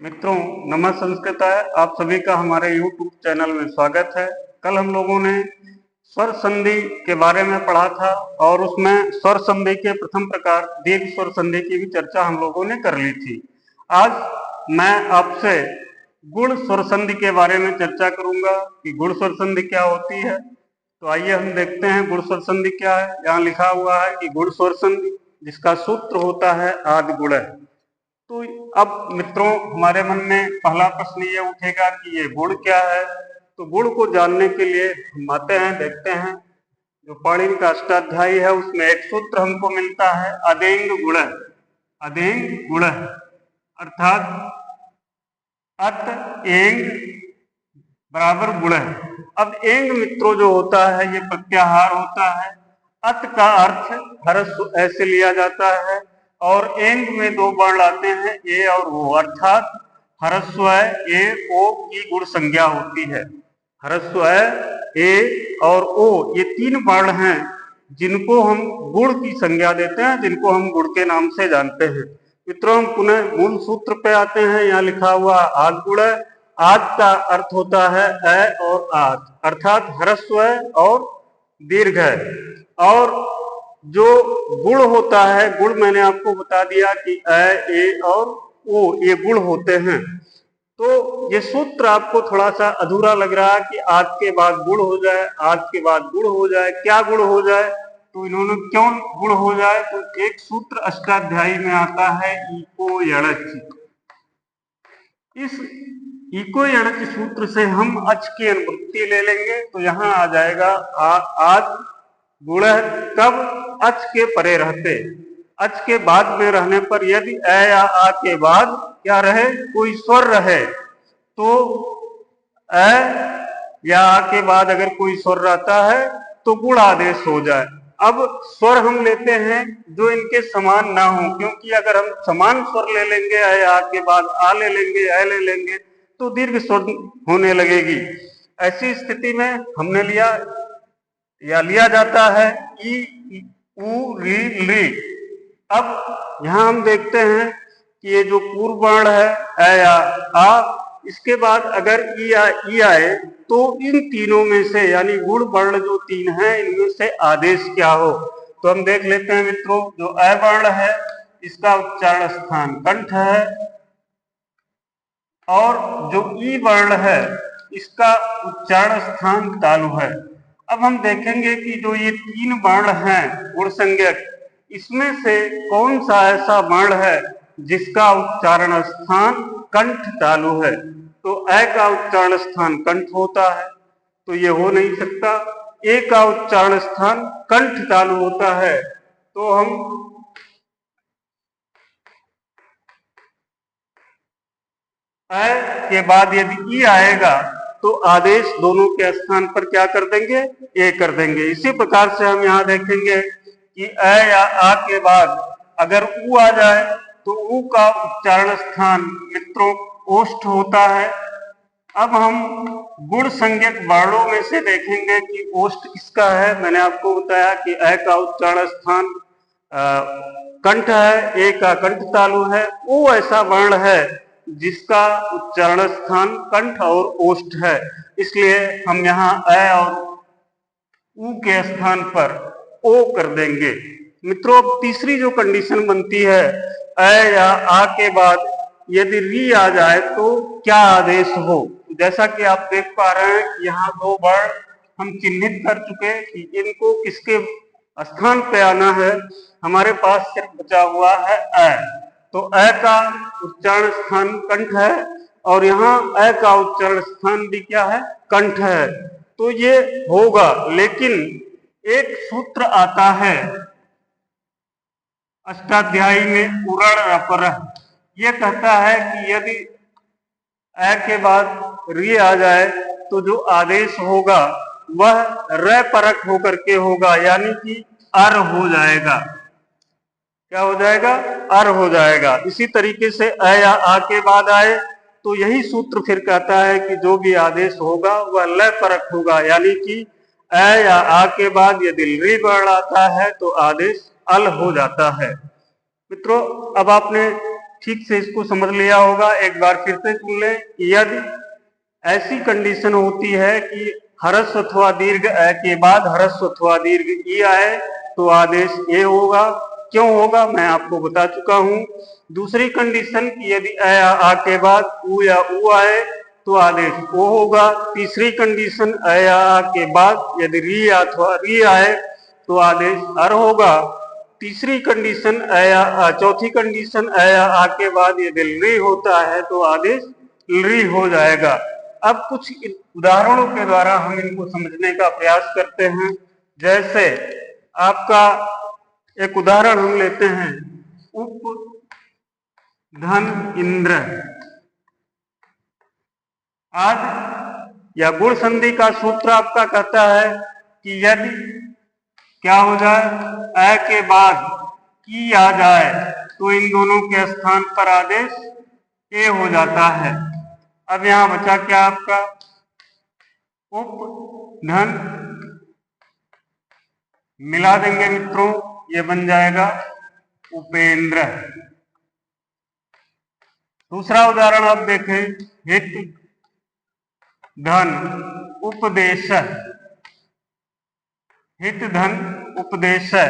मित्रों, नमः संस्कृताय आप सभी का हमारे YouTube चैनल में स्वागत है। कल हम लोगों ने स्वर संधि के बारे में पढ़ा था और उसमें स्वर संधि के प्रथम प्रकार दीर्घ स्वर संधि की भी चर्चा हम लोगों ने कर ली थी। आज मैं आपसे गुण स्वर संधि के बारे में चर्चा करूंगा कि गुण स्वर संधि क्या होती है। तो आइए हम देखते हैं गुण स्वर संधि क्या है। यहाँ लिखा हुआ है कि गुण स्वर संधि जिसका सूत्र होता है आदि गुण। तो अब मित्रों हमारे मन में पहला प्रश्न ये उठेगा कि ये गुण क्या है। तो गुण को जानने के लिए हम आते हैं, देखते हैं जो पाणिनि का अष्टाध्यायी है उसमें एक सूत्र हमको मिलता है अदेंग गुण। अदेंग गुण अर्थात अत एंग बराबर गुण। अब एंग मित्रों जो होता है ये प्रत्याहार होता है। अत का अर्थ ह्रस्व ऐसे लिया जाता है और एंग में दो वर्ण आते हैं ए और ओ, अर्थात ह्रस्व ए ओ की गुण संज्ञा होती है। ह्रस्व ए और ओ ये तीन वर्ण हैं जिनको हम गुण की संज्ञा देते हैं, जिनको हम गुण के नाम से जानते हैं। मित्रों हम पुनः मूल सूत्र पे आते हैं। यहाँ लिखा हुआ आद गुण। आद का अर्थ होता है अ और आद, अर्थात ह्रस्व और दीर्घ है। और जो गुण होता है, गुण मैंने आपको बता दिया कि अ ए और ओ ये गुण होते हैं। तो ये सूत्र आपको थोड़ा सा अधूरा लग रहा है कि आज के बाद गुण हो जाए, आज के बाद गुण हो जाए, क्या गुण हो जाए, तो इन्होंने क्यों गुण हो जाए। तो एक सूत्र अष्टाध्यायी में आता है इको यणच। इस इको यणच सूत्र से हम अच की अनुवृत्ति ले लेंगे तो यहाँ आ जाएगा आज गुण कब अच के परे रहते, अच के बाद में रहने पर यदि अ या आ के बाद क्या रहे, कोई स्वर रहे, तो अ या आ के बाद अगर कोई स्वर रहता है तो गुण आदेश हो जाए। अब स्वर हम लेते हैं जो इनके समान ना हो, क्योंकि अगर हम समान स्वर ले लेंगे अ या आ के बाद आ ले लेंगे, अ ले लेंगे तो दीर्घ स्वर होने लगेगी। ऐसी स्थिति में हमने लिया जाता है ई उ री ली। अब यहां हम देखते हैं कि ये जो पूर्व वर्ण है अ या आ, इसके बाद अगर ई आए तो इन तीनों में से यानी गुण वर्ण जो तीन हैं इनमें से आदेश क्या हो। तो हम देख लेते हैं मित्रों, जो अ वर्ण है इसका उच्चारण स्थान कंठ है और जो ई वर्ण है इसका उच्चारण स्थान तालु है। अब हम देखेंगे कि जो ये तीन वर्ण हैं गुण संज्ञक, इसमें से कौन सा ऐसा वर्ण है जिसका उच्चारण स्थान कंठ तालु है। तो अ का उच्चारण स्थान कंठ होता है, तो ये हो नहीं सकता। ए का उच्चारण स्थान कंठ तालु होता है, तो हम अ के बाद यदि ई आएगा तो आदेश दोनों के स्थान पर क्या कर देंगे, ए कर देंगे। इसी प्रकार से हम यहाँ देखेंगे कि अ या आ के बाद अगर उ आ जाए तो उ का उच्चारण स्थान मित्रों ओष्ठ होता है। अब हम गुण संज्ञक वर्णों में से देखेंगे कि ओष्ठ किसका है। मैंने आपको बताया कि अ का उच्चारण स्थान कंठ है, ए का कंठ तालु है। ओ ऐसा वर्ण है जिसका उच्चारण स्थान कंठ और ओष्ठ है, इसलिए हम यहाँ अ और उ के स्थान पर ओ कर देंगे। मित्रों तीसरी जो कंडीशन बनती है अ या आ के बाद यदि री आ जाए तो क्या आदेश हो। जैसा कि आप देख पा रहे हैं यहाँ दो वर्ण हम चिन्हित कर चुके कि इनको किसके स्थान पे आना है। हमारे पास सिर्फ बचा हुआ है अ, तो अ का उच्चारण स्थान कंठ है और यहाँ अ का उच्चारण स्थान भी क्या है, कंठ है। तो ये होगा, लेकिन एक सूत्र आता है अष्टाध्यायी में उरण अपर, ये कहता है कि यदि अ के बाद री आ जाए तो जो आदेश होगा वह र परक होकर के होगा, यानी कि अर हो जाएगा। क्या हो जाएगा, अर हो जाएगा। इसी तरीके से अ या आ के बाद आए तो यही सूत्र फिर कहता है कि जो भी आदेश होगा वह ल परक होगा, यानी कि अ या आ के बाद यदि री वर्ण आता है तो आदेश अल हो जाता है। मित्रों अब आपने ठीक से इसको समझ लिया होगा। एक बार फिर से सुन लें। यदि ऐसी कंडीशन होती है कि ह्रस्व अथवा दीर्घ अ के बाद ह्रस्व अथवा दीर्घ ई आए तो आदेश ए होगा। क्यों होगा मैं आपको बता चुका हूं। दूसरी कंडीशन की यदि अ या आ के बाद उ या उ आए तो आदेश ओ होगा। तीसरी कंडीशन अ या आ के बाद यदि री अथवा री आए तो आदेश अर होगा। तीसरी कंडीशन चौथी कंडीशन अ या आ के बाद यदि री होता है तो आदेश री हो जाएगा। अब कुछ उदाहरणों के द्वारा हम इनको समझने का प्रयास करते हैं। जैसे आपका एक उदाहरण हम लेते हैं, उप धन इंद्र। आज या गुण संधि का सूत्र आपका कहता है कि यदि क्या हो जाए अ के बाद की आ जाए तो इन दोनों के स्थान पर आदेश ए हो जाता है। अब यहां बचा क्या आपका उप धन, मिला देंगे मित्रों, ये बन जाएगा उपेंद्र। दूसरा उदाहरण आप देखें, हित धन उपदेश। हित धन उपदेश है।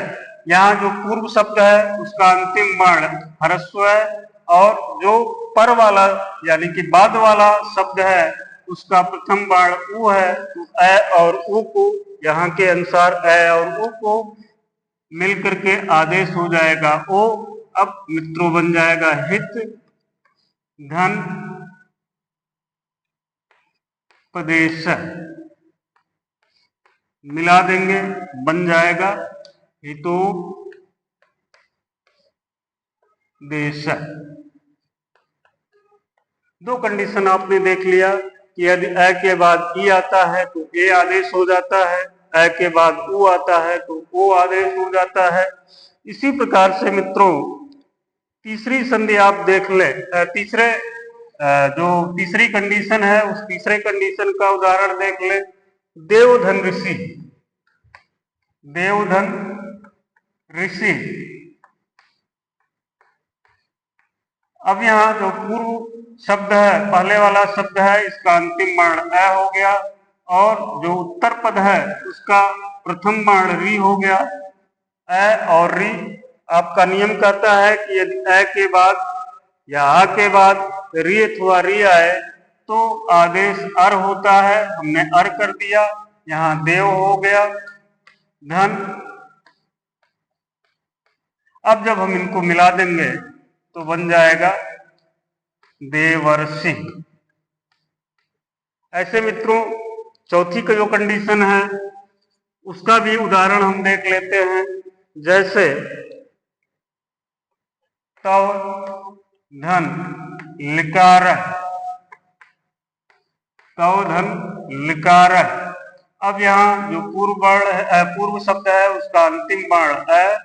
यहाँ जो पूर्व शब्द है उसका अंतिम वर्ण ह्रस्व है और जो पर वाला यानी कि बाद वाला शब्द है उसका प्रथम वर्ण उ है। तो अ और उ को यहाँ के अनुसार अ और उ को मिलकर के आदेश हो जाएगा ओ। अब मित्रों बन जाएगा हित धन उपदेश, मिला देंगे बन जाएगा हितो देश। दो कंडीशन आपने देख लिया कि यदि अ के बाद ई आता है तो ए आदेश हो जाता है, अ के बाद उ आता है तो ओ आदेश हो जाता है। इसी प्रकार से मित्रों तीसरी संधि आप देख ले, जो तीसरी कंडीशन है उस तीसरे कंडीशन का उदाहरण देख ले। देवधन ऋषि। देवधन ऋषि। अब यहाँ जो पूर्व शब्द है पहले वाला शब्द है इसका अंतिम वर्ण अ हो गया और जो उत्तर पद है उसका प्रथम वर्ण री हो गया। अ और री आपका नियम कहता है कि यदि अ के बाद या आ के बाद री अथवा री आए तो आदेश अर होता है। हमने अर कर दिया, यहाँ देव हो गया धन। अब जब हम इनको मिला देंगे तो बन जाएगा देवर्षि। ऐसे मित्रों चौथी का जो कंडीशन है उसका भी उदाहरण हम देख लेते हैं। जैसे तव धन लिकार, तव धन लिकार। अब यहाँ जो पूर्व वर्ण है पूर्व शब्द है उसका अंतिम वर्ण अ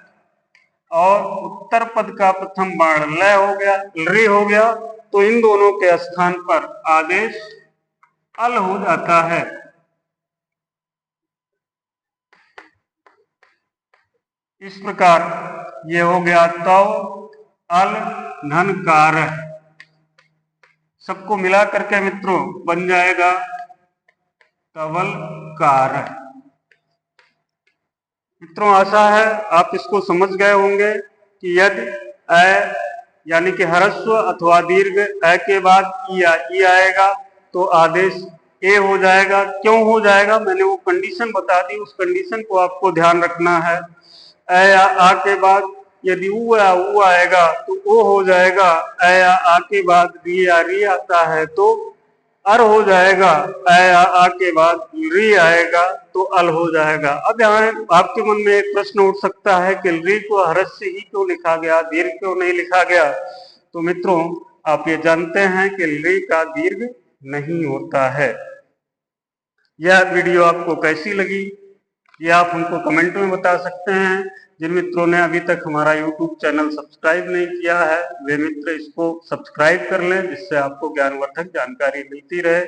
और उत्तर पद का प्रथम वर्ण ल हो गया, री हो गया। तो इन दोनों के स्थान पर आदेश अल हो जाता है। इस प्रकार ये हो गया तव अल धन कार। सबको मिला करके मित्रों बन जाएगा तवल कार। मित्रों आशा है आप इसको समझ गए होंगे कि यदि अ यानी कि ह्रस्व अथवा दीर्घ अ के बाद ई आएगा तो आदेश ए हो जाएगा। क्यों हो जाएगा मैंने वो कंडीशन बता दी, उस कंडीशन को आपको ध्यान रखना है। अ या आ के बाद यदि उ या उ आएगा तो ओ हो जाएगा। अ या आ के बाद री या री आता है तो अर हो जाएगा। अ या आ के बाद री आएगा तो अल हो जाएगा। अब यहाँ आपके मन में एक प्रश्न उठ सकता है कि री को ह्रस्व ही क्यों लिखा गया, दीर्घ क्यों नहीं लिखा गया। तो मित्रों आप ये जानते हैं कि री का दीर्घ नहीं होता है। यह वीडियो आपको कैसी लगी ये आप हमको कमेंट में बता सकते हैं। जिन मित्रों ने अभी तक हमारा YouTube चैनल सब्सक्राइब नहीं किया है वे मित्र इसको सब्सक्राइब कर लें जिससे आपको ज्ञानवर्धक जानकारी मिलती रहे।